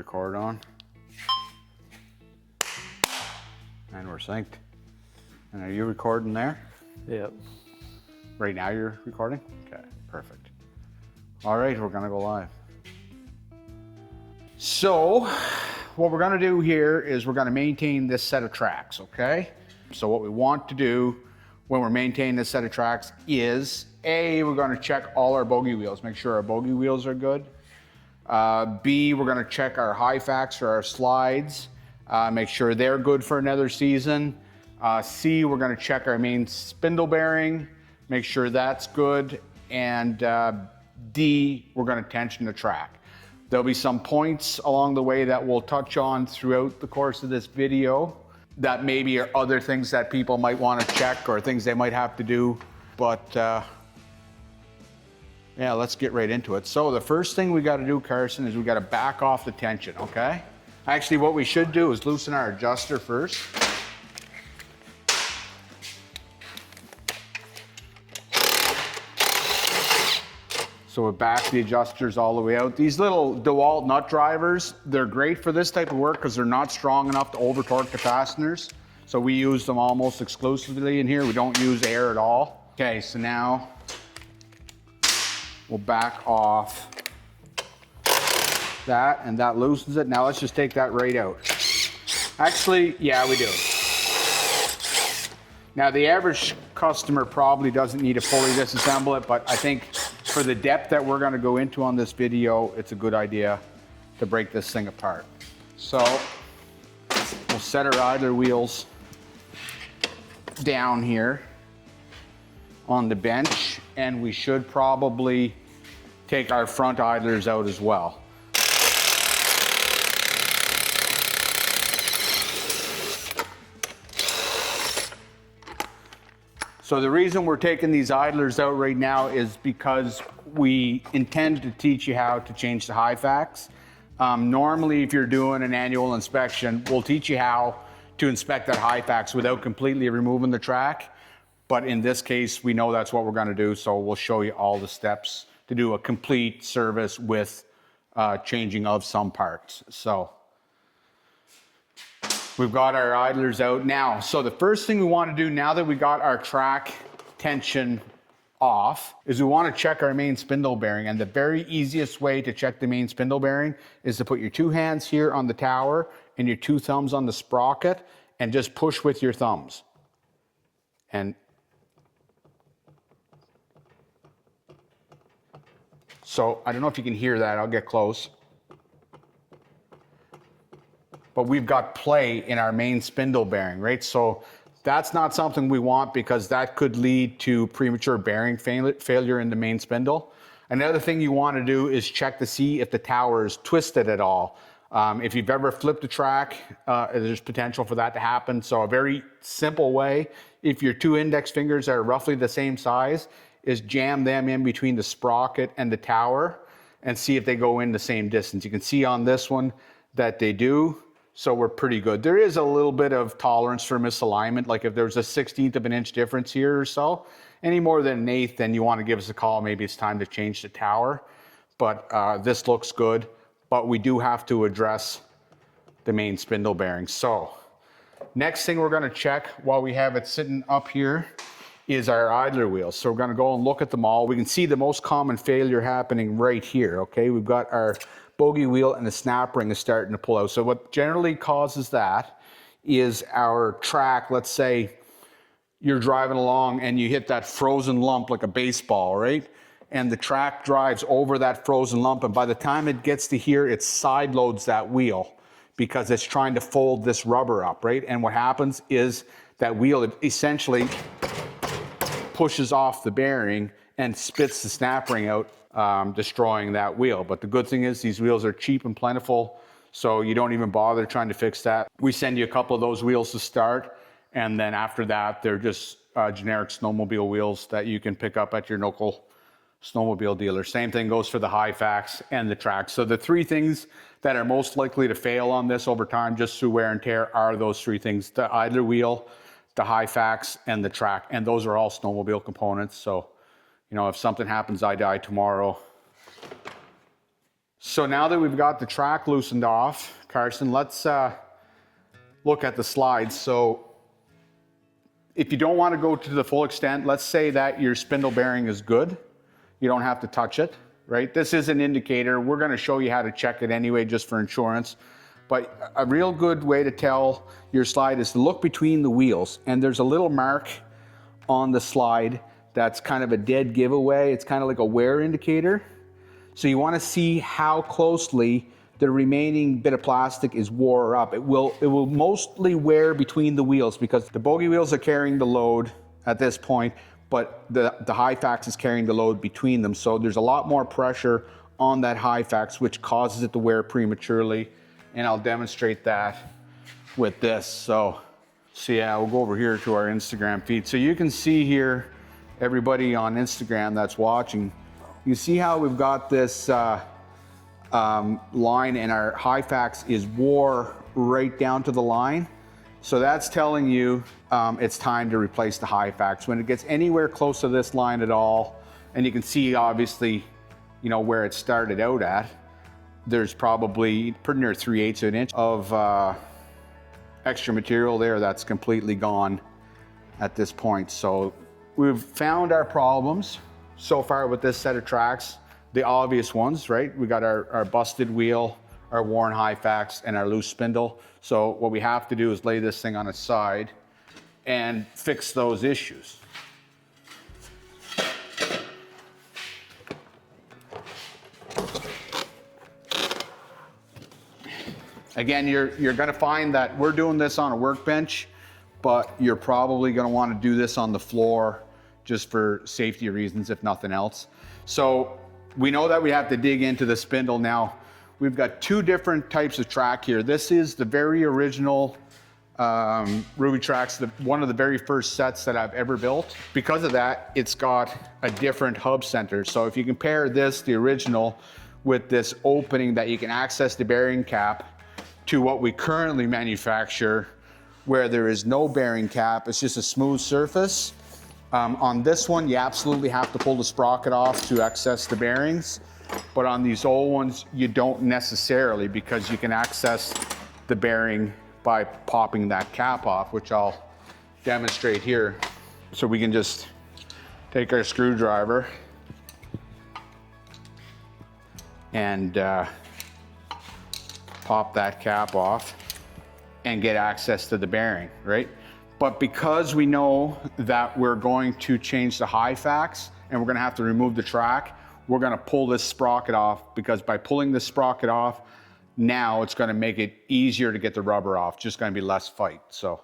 record on. And we're synced. And are you recording there? Yep. Right now you're recording? Okay, perfect. All right, we're gonna go live. So, what we're gonna do here is we're gonna maintain this set of tracks, okay? So what we want to do when we're maintaining this set of tracks is, A, we're gonna check all our bogey wheels, make sure our bogey wheels are good. B, we're gonna check our high facts or our slides, make sure they're good for another season. C, we're gonna check our main spindle bearing, make sure that's good. And D, we're gonna tension the track. There'll be some points along the way that we'll touch on throughout the course of this video that maybe are other things that people might wanna check or things they might have to do. But yeah, let's get right into it. So the first thing we gotta do, Carson, is we gotta back off the tension, okay? Actually, what we should do is loosen our adjuster first. So we back the adjusters all the way out. These little DeWalt nut drivers, they're great for this type of work because they're not strong enough to over torque the fasteners. So we use them almost exclusively in here. We don't use air at all. Okay, so now we'll back off that, and that loosens it. Now let's just take that right out. Actually, yeah, we do. Now the average customer probably doesn't need to fully disassemble it, but I think for the depth that we're gonna go into on this video, it's a good idea to break this thing apart. So we'll set our idler wheels down here on the bench, and we should probably take our front idlers out as well. So the reason we're taking these idlers out right now is because we intend to teach you how to change the high facts. Normally, if you're doing an annual inspection, we'll teach you how to inspect that high facts without completely removing the track. But in this case, we know that's what we're gonna do, so we'll show you all the steps to do a complete service with changing of some parts. So we've got our idlers out now. So the first thing we want to do now that we got our track tension off is we want to check our main spindle bearing. And the very easiest way to check the main spindle bearing is to put your two hands here on the tower and your two thumbs on the sprocket and just push with your thumbs. And so I don't know if you can hear that. I'll get close. But we've got play in our main spindle bearing, right? So that's not something we want because that could lead to premature bearing failure in the main spindle. Another thing you want to do is check to see if the tower is twisted at all. If you've ever flipped a track, there's potential for that to happen. So a very simple way, if your two index fingers are roughly the same size, is jam them in between the sprocket and the tower and see if they go in the same distance. You can see on this one that they do. So we're pretty good. There is a little bit of tolerance for misalignment. Like if there's a 1/16 of an inch difference here or so, any more than an eighth, then you want to give us a call. Maybe it's time to change the tower. But this looks good, but we do have to address the main spindle bearing. So next thing we're gonna check while we have it sitting up here is our idler wheels. So we're gonna go and look at them all. We can see the most common failure happening right here, okay? We've got our bogey wheel and the snap ring is starting to pull out. So what generally causes that is our track, let's say you're driving along and you hit that frozen lump like a baseball, right? And the track drives over that frozen lump, and by the time it gets to here, it side loads that wheel because it's trying to fold this rubber up, right? And what happens is that wheel essentially pushes off the bearing and spits the snap ring out, destroying that wheel. But the good thing is these wheels are cheap and plentiful, so you don't even bother trying to fix that. We send you a couple of those wheels to start, and then after that, they're just generic snowmobile wheels that you can pick up at your local snowmobile dealer. Same thing goes for the high facts and the track. So the three things that are most likely to fail on this over time, just through wear and tear, are those three things: the idler wheel, the high facts, and the track. And those are all snowmobile components. So, you know, if something happens, I die tomorrow, So now that we've got the track loosened off, Carson, let's look at the slides. So if you don't want to go to the full extent, let's say that your spindle bearing is good. You don't have to touch it, right? This is an indicator. We're going to show you how to check it anyway, just for insurance. But a real good way to tell your slide is to look between the wheels. And there's a little mark on the slide that's kind of a dead giveaway. It's kind of like a wear indicator. So you want to see how closely the remaining bit of plastic is wore up. It will mostly wear between the wheels because the bogie wheels are carrying the load at this point, but the Hyfax is carrying the load between them. So there's a lot more pressure on that Hyfax, which causes it to wear prematurely. And I'll demonstrate that with this. So yeah, we'll go over here to our Instagram feed. So you can see here, everybody on Instagram that's watching, you see how we've got this line and our Hyfax is wore right down to the line. So that's telling you it's time to replace the Hyfax. When it gets anywhere close to this line at all, and you can see obviously, you know, where it started out at, there's probably pretty near 3/8 of an inch of extra material there that's completely gone at this point. So we've found our problems so far with this set of tracks. The obvious ones, right? We got our busted wheel, our worn Hyfax, and our loose spindle. So what we have to do is lay this thing on its side and fix those issues. Again, you're gonna find that we're doing this on a workbench, but you're probably gonna wanna do this on the floor just for safety reasons, if nothing else. So we know that we have to dig into the spindle. Now, we've got two different types of track here. This is the very original Rubitracks, one of the very first sets that I've ever built. Because of that, it's got a different hub center. So if you compare this, the original, with this opening that you can access the bearing cap, to what we currently manufacture, where there is no bearing cap, it's just a smooth surface. On this one, you absolutely have to pull the sprocket off to access the bearings. But on these old ones, you don't necessarily, because you can access the bearing by popping that cap off, which I'll demonstrate here. So we can just take our screwdriver and pop that cap off and get access to the bearing, right? But because we know that we're going to change the Hyfax and we're gonna have to remove the track, we're gonna pull this sprocket off, because by pulling this sprocket off, now it's gonna make it easier to get the rubber off, just gonna be less fight, so.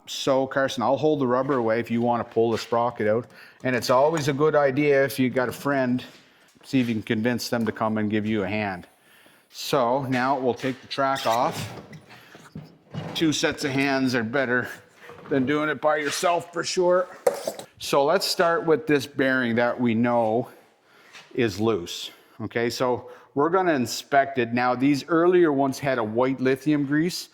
So Carson, I'll hold the rubber away if you wanna pull the sprocket out. And it's always a good idea if you got a friend, see if you can convince them to come and give you a hand. So now we'll take the track off. 2 sets of hands are better than doing it by yourself for sure. So let's start with this bearing that we know is loose. Okay, so we're gonna inspect it. Now these earlier ones had a white lithium grease.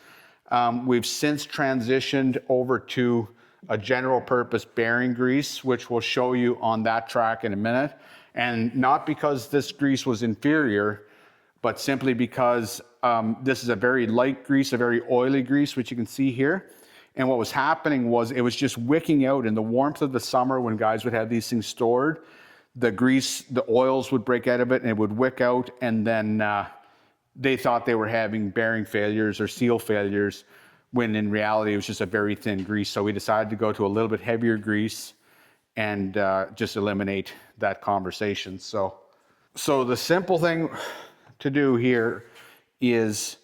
We've since transitioned over to a general purpose bearing grease, which we'll show you on that track in a minute. And not because this grease was inferior, but simply because this is a very light grease, a very oily grease, which you can see here. And what was happening was it was just wicking out in the warmth of the summer when guys would have these things stored. The grease, the oils would break out of it and it would wick out, and then they thought they were having bearing failures or seal failures, when in reality it was just a very thin grease. So we decided to go to a little bit heavier grease and just eliminate that conversation. So the simple thing to do here is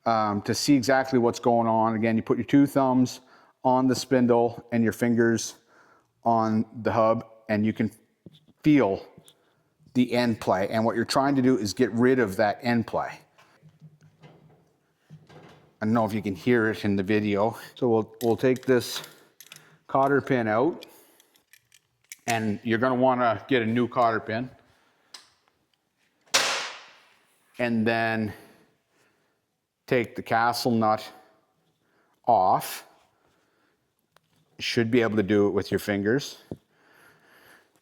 to see exactly what's going on. Again, you put your 2 thumbs on the spindle and your fingers on the hub, and you can feel the end play. And what you're trying to do is get rid of that end play. I don't know if you can hear it in the video. So we'll take this cotter pin out, and you're gonna wanna get a new cotter pin. And then take the castle nut off. You should be able to do it with your fingers.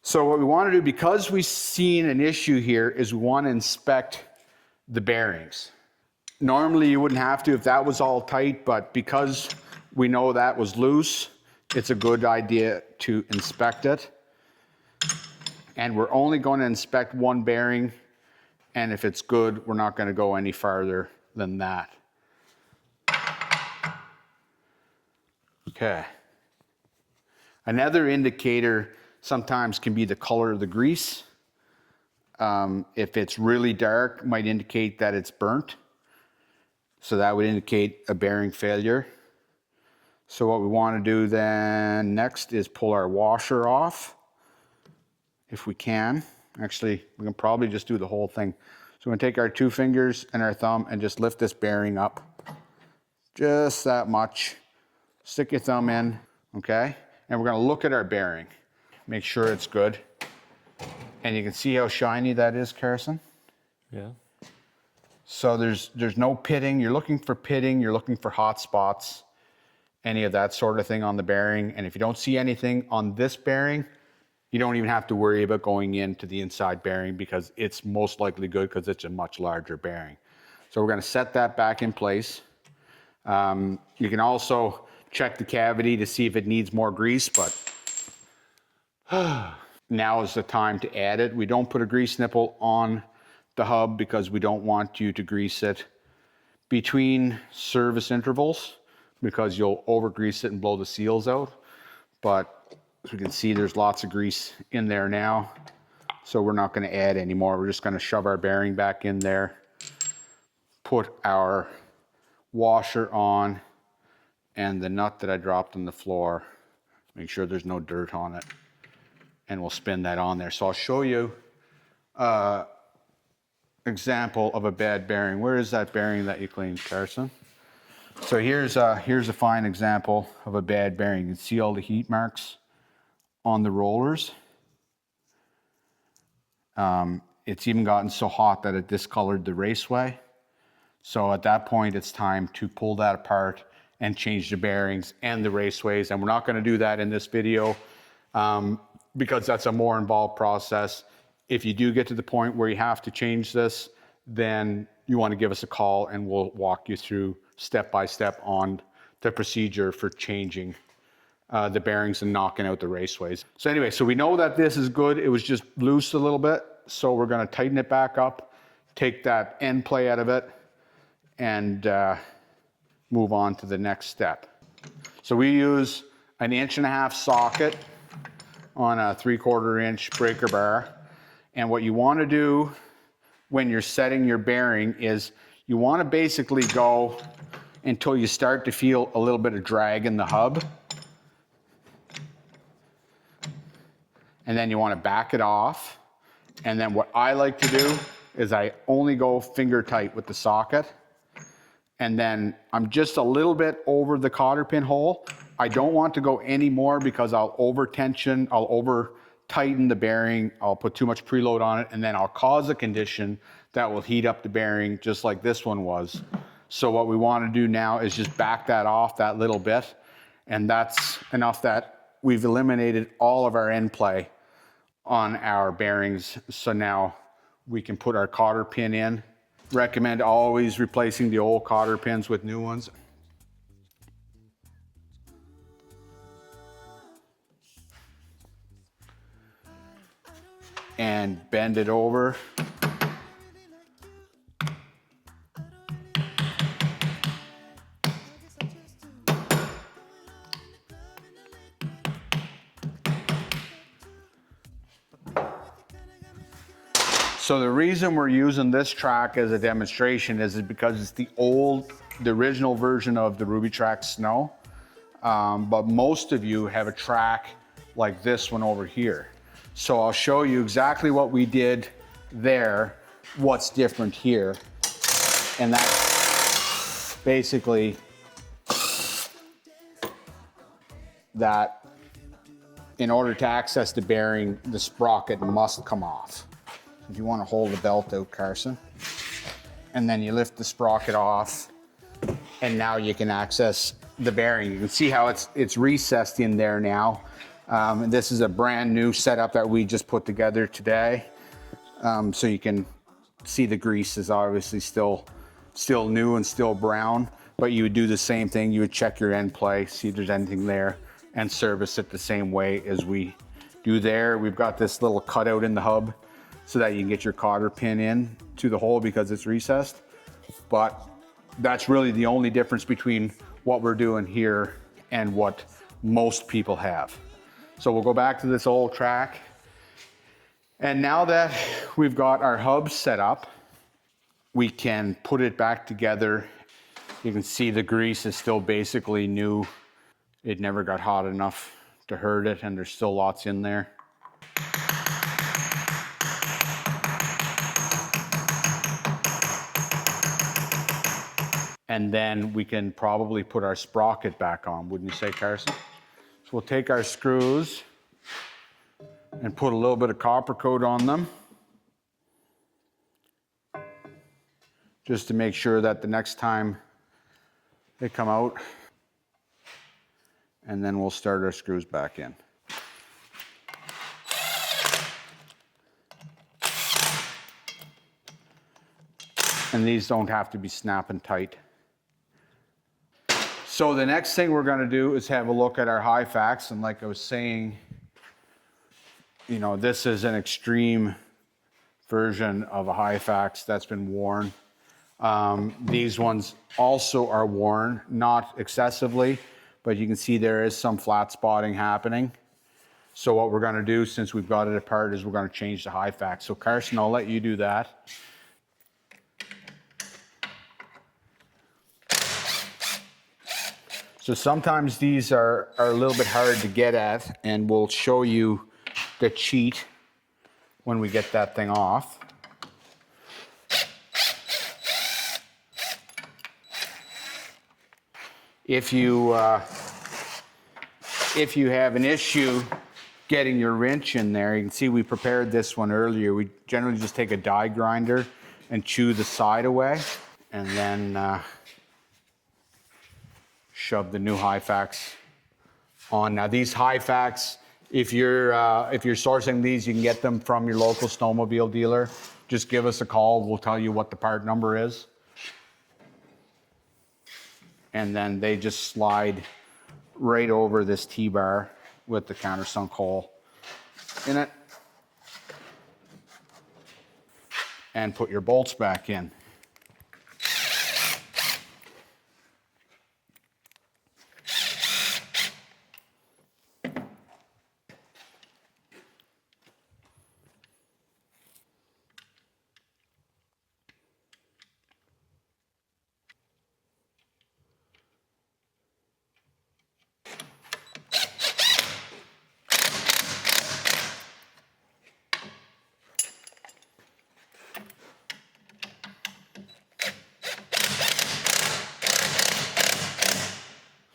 So what we want to do, because we've seen an issue here, is we want to inspect the bearings. Normally you wouldn't have to if that was all tight, but because we know that was loose, it's a good idea to inspect it. And we're only going to inspect one bearing, and if it's good, we're not going to go any farther than that. Okay. Another indicator sometimes can be the color of the grease. If it's really dark, it might indicate that it's burnt. So that would indicate a bearing failure. So what we want to do then next is pull our washer off, if we can. Actually, we can probably just do the whole thing. So we're going to take our 2 fingers and our thumb and just lift this bearing up. Just that much. Stick your thumb in, okay? And we're going to look at our bearing. Make sure it's good. And you can see how shiny that is, Carson? Yeah. So there's no pitting. You're looking for pitting. You're looking for hot spots, any of that sort of thing on the bearing. And if you don't see anything on this bearing, you don't even have to worry about going into the inside bearing because it's most likely good because it's a much larger bearing. So we're going to set that back in place. You can also check the cavity to see if it needs more grease, but now is the time to add it. We don't put a grease nipple on the hub because we don't want you to grease it between service intervals because you'll over grease it and blow the seals out. But as you can see, there's lots of grease in there now. So we're not going to add any more. We're just going to shove our bearing back in there, put our washer on, and the nut that I dropped on the floor, make sure there's no dirt on it, and we'll spin that on there. So I'll show you example of a bad bearing. Where is that bearing that you cleaned, Carson? So here's a fine example of a bad bearing. You can see all the heat marks on the rollers. It's even gotten so hot that it discolored the raceway. So at that point, it's time to pull that apart and change the bearings and the raceways. And we're not going to do that in this video because that's a more involved process. If you do get to the point where you have to change this, then you want to give us a call and we'll walk you through step by step on the procedure for changing the bearings and knocking out the raceways. So anyway, so we know that this is good. It was just loose a little bit. So we're going to tighten it back up, take that end play out of it, and move on to the next step. So we use an 1.5" socket on a 3/4 inch breaker bar. And what you want to do when you're setting your bearing is you want to basically go until you start to feel a little bit of drag in the hub. And then you want to back it off. And then what I like to do is I only go finger tight with the socket. And then I'm just a little bit over the cotter pin hole. I don't want to go any more because I'll over tension, I'll over tighten the bearing, I'll put too much preload on it, and then I'll cause a condition that will heat up the bearing just like this one was. So what we want to do now is just back that off that little bit, and that's enough that we've eliminated all of our end play on our bearings. So now we can put our cotter pin in. Recommend always replacing the old cotter pins with new ones. And bend it over. So the reason we're using this track as a demonstration is because it's the original version of the Rubitracks Snow. But most of you have a track like this one over here. So I'll show you exactly what we did there, what's different here. And that's basically that in order to access the bearing, the sprocket must come off. If you want to hold the belt out, Carson, and then you lift the sprocket off, and now you can access the bearing. You can see how it's recessed in there now. And this is a brand new setup that we just put together today. So you can see the grease is obviously still new and still brown, but you would do the same thing. You would check your end play, see if there's anything there, and service it the same way as we do there. We've got this little cutout in the hub so that you can get your cotter pin in to the hole because it's recessed. But that's really the only difference between what we're doing here and what most people have. So we'll go back to this old track. And now that we've got our hub set up, we can put it back together. You can see the grease is still basically new. It never got hot enough to hurt it, and there's still lots in there. And then we can probably put our sprocket back on, wouldn't you say, Carson? So we'll take our screws and put a little bit of copper coat on them, just to make sure that the next time they come out, and then we'll start our screws back in. And these don't have to be snapping tight. So the next thing we're gonna do is have a look at our high facts, and like I was saying, you know, this is an extreme version of a high fax that's been worn. These ones also are worn, not excessively, but you can see there is some flat spotting happening. So what we're gonna do, since we've got it apart, is we're gonna change the high fax. So Carson, I'll let you do that. So sometimes these are a little bit hard to get at, and we'll show you the cheat when we get that thing off. If you have an issue getting your wrench in there, you can see we prepared this one earlier. We generally just take a die grinder and chew the side away, and then shove the new high fax on. Now these high fax, if you're sourcing these, you can get them from your local snowmobile dealer. Just give us a call. We'll tell you what the part number is. And then they just slide right over this T-bar with the countersunk hole in it. And put your bolts back in.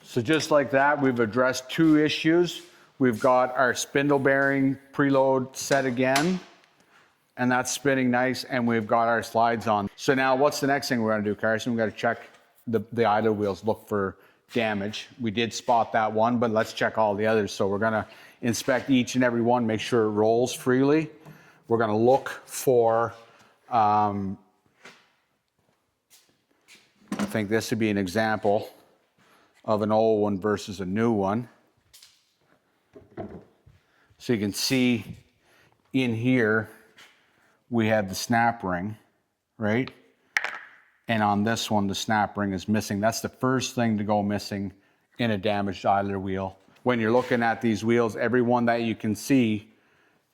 So just like that, we've addressed two issues. We've got our spindle bearing preload set again, and that's spinning nice, and we've got our slides on. So now what's the next thing we're gonna do, Carson? We've got to check the idler wheels, look for damage. We did spot that one, but let's check all the others. So we're gonna inspect each and every one, make sure it rolls freely. We're gonna look for, I think this would be an example of an old one versus a new one. So you can see in here, we have the snap ring, right? And on this one, the snap ring is missing. That's the first thing to go missing in a damaged idler wheel. When you're looking at these wheels, every one that you can see,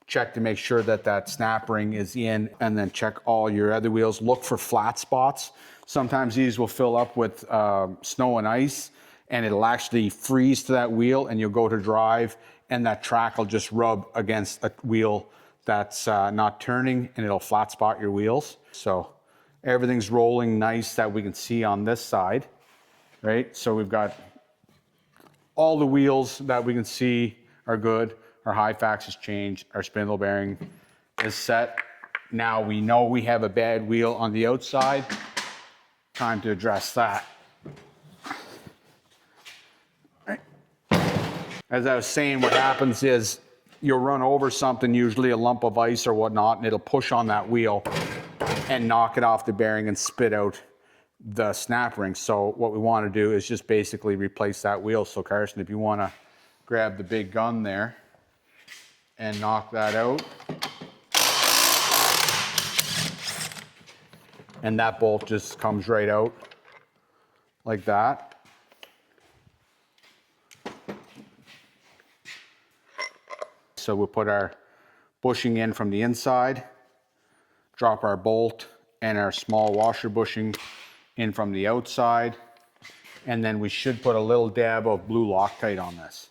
check to make sure that that snap ring is in, and then check all your other wheels. Look for flat spots. Sometimes these will fill up with snow and ice, and it'll actually freeze to that wheel, and you'll go to drive, and that track will just rub against a wheel that's not turning, and it'll flat spot your wheels. So everything's rolling nice that we can see on this side, right? So we've got all the wheels that we can see are good. Our high fax is changed. Our spindle bearing is set. Now we know we have a bad wheel on the outside. Time to address that. as I was saying, what happens is you'll run over something, usually a lump of ice or whatnot, and it'll push on that wheel and knock it off the bearing and spit out the snap ring. So what we want to do is just basically replace that wheel. So Carson, if you want to grab the big gun there and knock that out. And that bolt just comes right out like that. So we'll put our bushing in from the inside, drop our bolt and our small washer bushing in from the outside, and then we should put a little dab of blue Loctite on this.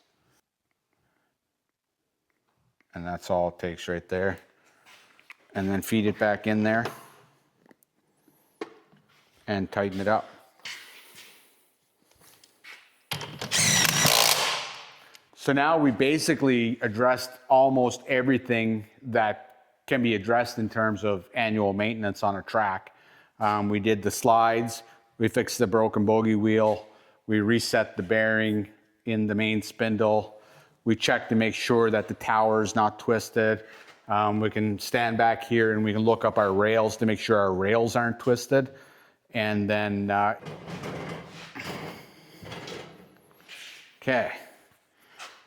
And that's all it takes right there. And then feed it back in there and tighten it up. So now we basically addressed almost everything that can be addressed in terms of annual maintenance on a track. We did the slides, we fixed the broken bogie wheel, we reset the bearing in the main spindle, we checked to make sure that the tower is not twisted. We can stand back here and we can look up our rails to make sure our rails aren't twisted. And then, okay.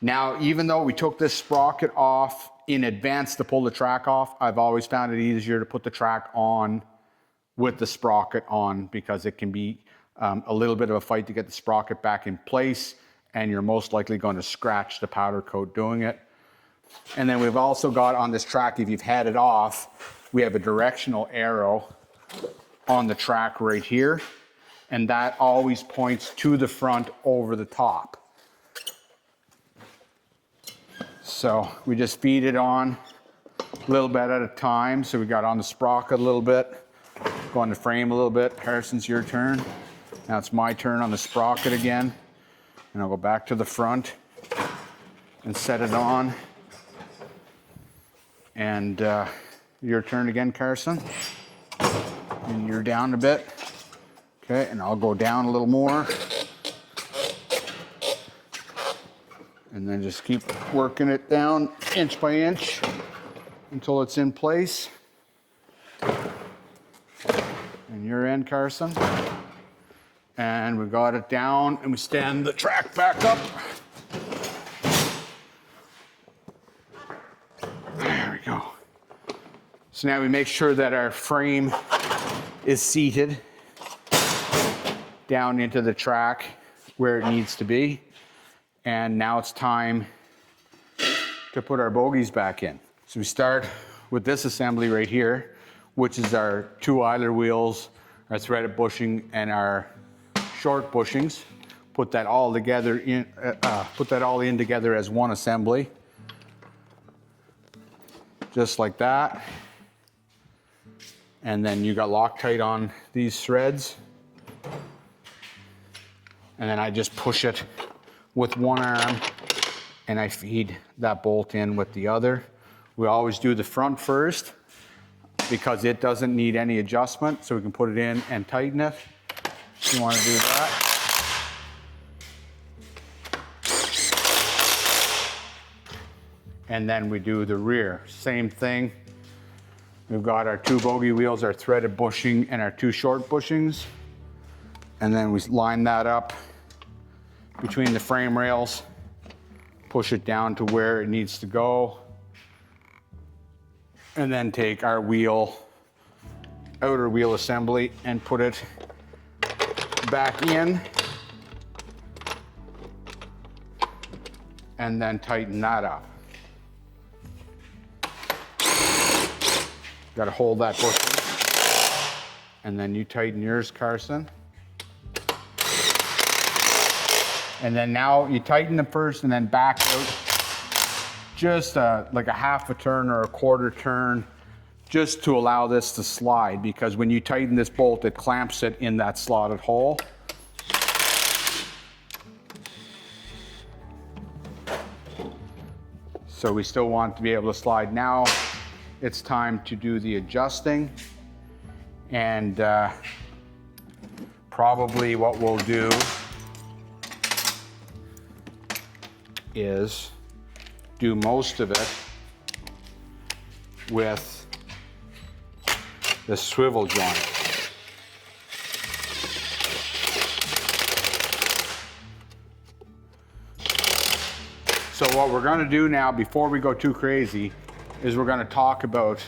Now, even though we took this sprocket off in advance to pull the track off, I've always found it easier to put the track on with the sprocket on, because it can be a little bit of a fight to get the sprocket back in place, and you're most likely going to scratch the powder coat doing it. And then we've also got on this track, if you've had it off, we have a directional arrow on the track right here, and that always points to the front over the top. So we just feed it on a little bit at a time. So we got on the sprocket a little bit, go on the frame a little bit. Harrison's your turn. Now it's my turn on the sprocket again. And I'll go back to the front and set it on. And your turn again, Carson. And you're down a bit. Okay, and I'll go down a little more. And then just keep working it down inch by inch until it's in place. And your end, Carson. And we got it down, and we stand the track back up. There we go. So now we make sure that our frame is seated down into the track where it needs to be. And now it's time to put our bogies back in. So we start with this assembly right here, which is our two idler wheels, our threaded bushing, and our short bushings. Put that all together in. Put that all in together as one assembly, just like that. And then you got Loctite on these threads, and then I just push it with one arm, and I feed that bolt in with the other. We always do the front first because it doesn't need any adjustment, so we can put it in and tighten it if you want to do that. And then we do the rear, same thing. We've got our two bogie wheels, our threaded bushing, and our two short bushings. And then we line that up between the frame rails, push it down to where it needs to go, and then take our wheel, outer wheel assembly, and put it back in, and then tighten that up. Got to hold that bushing, and then you tighten yours, Carson. And then now you tighten it first and then back out just like a half a turn or a quarter turn, just to allow this to slide, because when you tighten this bolt, it clamps it in that slotted hole. So we still want to be able to slide. Now it's time to do the adjusting, and probably what we'll do is do most of it with the swivel joint. So what we're going to do now, before we go too crazy, is we're going to talk about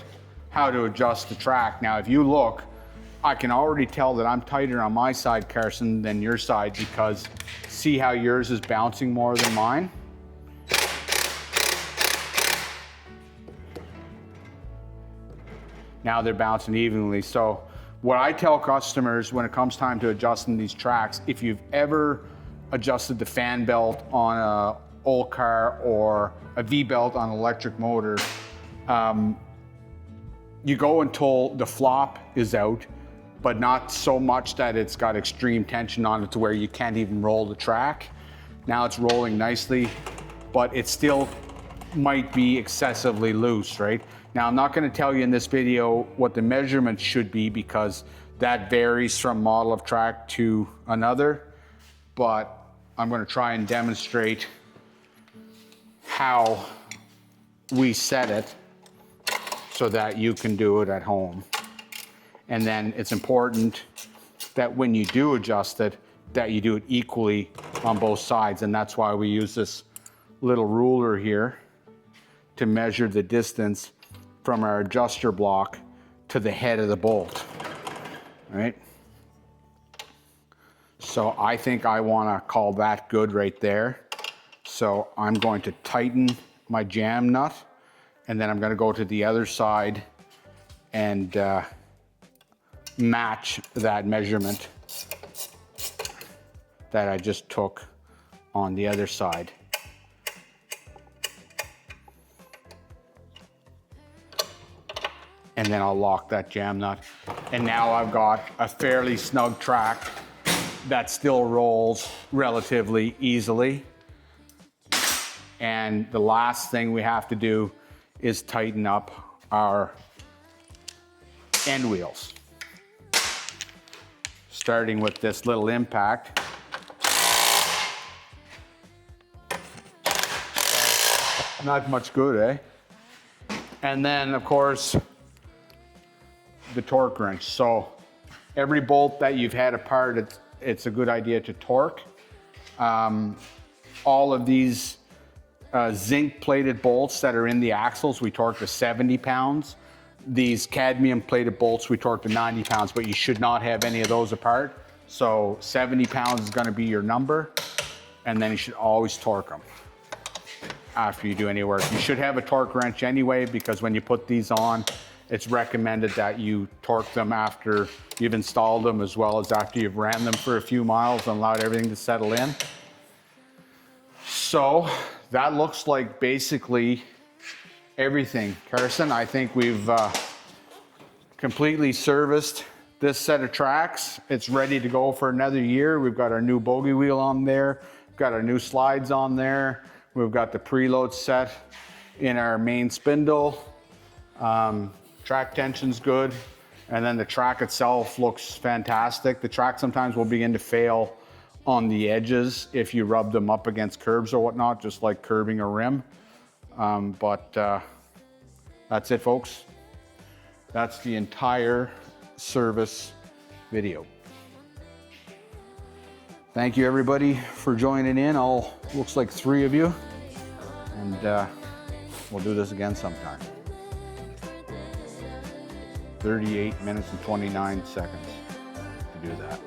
how to adjust the track. Now, if you look, I can already tell that I'm tighter on my side, Carson, than your side, because see how yours is bouncing more than mine? Now they're bouncing evenly. So what I tell customers when it comes time to adjusting these tracks, if you've ever adjusted the fan belt on a old car or a V-belt on an electric motor, you go until the flop is out, but not so much that it's got extreme tension on it to where you can't even roll the track. Now it's rolling nicely, but it still might be excessively loose, right? Now I'm not going to tell you in this video what the measurements should be because that varies from model of track to another, but I'm going to try and demonstrate how we set it so that you can do it at home. And then it's important that when you do adjust it, that you do it equally on both sides. And that's why we use this little ruler here to measure the distance from our adjuster block to the head of the bolt, right? So I think I want to call that good right there. So I'm going to tighten my jam nut, and then I'm going to go to the other side and match that measurement that I just took on the other side. And then I'll lock that jam nut. And now I've got a fairly snug track that still rolls relatively easily. And the last thing we have to do is tighten up our end wheels. Starting with this little impact. Not much good, eh? And then, of course, the torque wrench. So every bolt that you've had apart, it's a good idea to torque. All of these zinc plated bolts that are in the axles, we torque to 70 pounds. These cadmium plated bolts, we torque to 90 pounds, but you should not have any of those apart. So 70 pounds is gonna be your number, and then you should always torque them after you do any work. You should have a torque wrench anyway, because when you put these on, it's recommended that you torque them after you've installed them, as well as after you've ran them for a few miles and allowed everything to settle in. So that looks like basically everything. Carson, I think we've completely serviced this set of tracks. It's ready to go for another year. We've got our new bogey wheel on there. We've got our new slides on there. We've got the preload set in our main spindle. Track tension's good. And then the track itself looks fantastic. The track sometimes will begin to fail on the edges if you rub them up against curbs or whatnot, just like curbing a rim. That's it, folks. That's the entire service video. Thank you, everybody, for joining in. Looks like 3 of you. And we'll do this again sometime. 38 minutes and 29 seconds to do that.